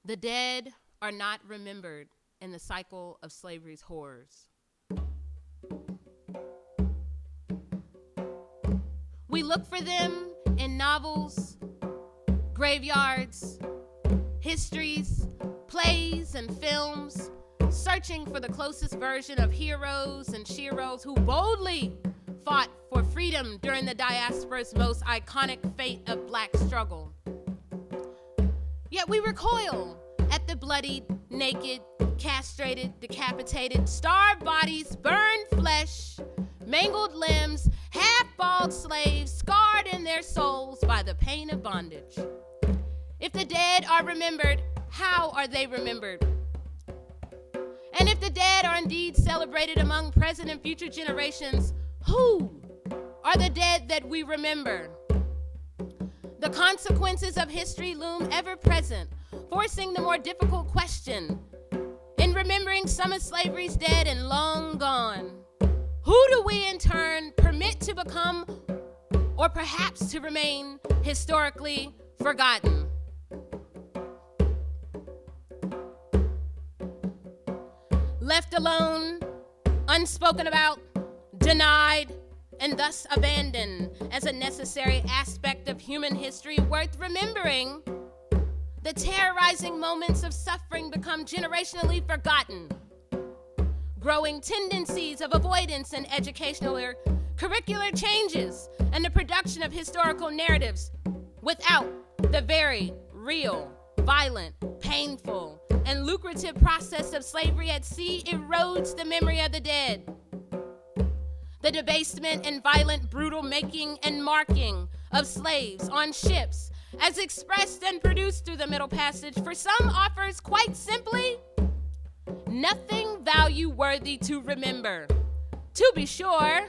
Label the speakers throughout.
Speaker 1: The dead are not remembered in the cycle of slavery's horrors. We look for them in novels, graveyards, histories, plays, and films, searching for the closest version of heroes and sheroes who boldly fought for freedom during the diaspora's most iconic fate of black struggle. Yet we recoil at the bloodied, naked, castrated, decapitated, starved bodies, burned flesh, mangled limbs, half-bald slaves scarred in their souls by the pain of bondage. If the dead are remembered, how are they remembered? And if the dead are indeed celebrated among present and future generations, who are the dead that we remember? The consequences of history loom ever present, forcing the more difficult question. In remembering some of slavery's dead and long gone, who do we in turn permit to become, or perhaps to remain, historically forgotten? Left alone, unspoken about, denied, and thus abandoned as a necessary aspect of human history worth remembering, the terrorizing moments of suffering become generationally forgotten. Growing tendencies of avoidance in educational or curricular changes and the production of historical narratives without the very real, violent, painful, and lucrative process of slavery at sea erodes the memory of the dead. The debasement and violent, brutal making and marking of slaves on ships, as expressed and produced through the Middle Passage, for some offers quite simply nothing value-worthy to remember. To be sure,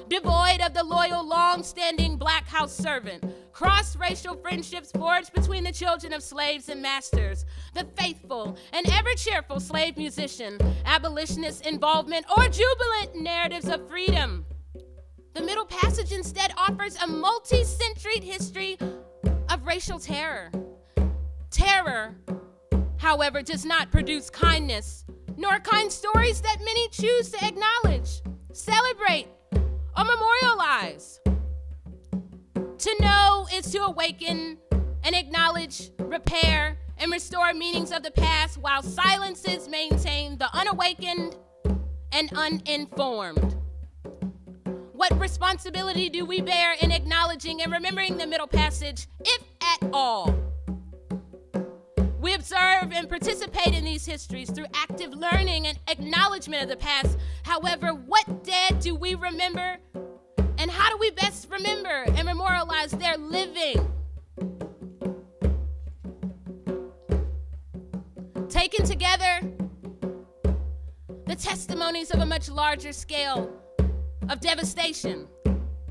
Speaker 1: devoid of the loyal, long-standing black house servant, cross-racial friendships forged between the children of slaves and masters, the faithful and ever-cheerful slave musician, abolitionist involvement, or jubilant narratives of freedom. The Middle Passage instead offers a multi-century history of racial terror. Terror, however, does not produce kindness, nor kind stories that many choose to acknowledge, celebrate, or memorialize. To know is to awaken and acknowledge, repair, and restore meanings of the past, while silences maintain the unawakened and uninformed. What responsibility do we bear in acknowledging and remembering the Middle Passage, if at all? We observe and participate in these histories through active learning and acknowledgement of the past. However, what dead do we remember? And how do we best remember and memorialize their living? Taken together, the testimonies of a much larger scale of devastation,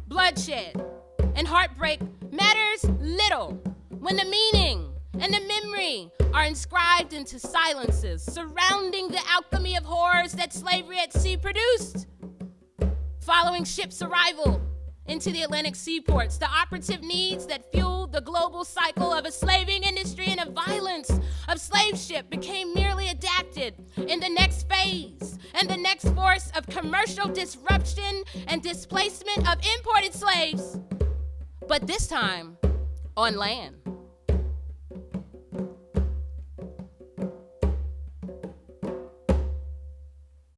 Speaker 1: bloodshed, and heartbreak matters little when the meaning and the memory are inscribed into silences surrounding the alchemy of horrors that slavery at sea produced. Following ships' arrival into the Atlantic seaports, the operative needs that fueled the global cycle of a slaving industry and a violence of slave ship became merely adapted in the next phase and the next force of commercial disruption and displacement of imported slaves, but this time on land.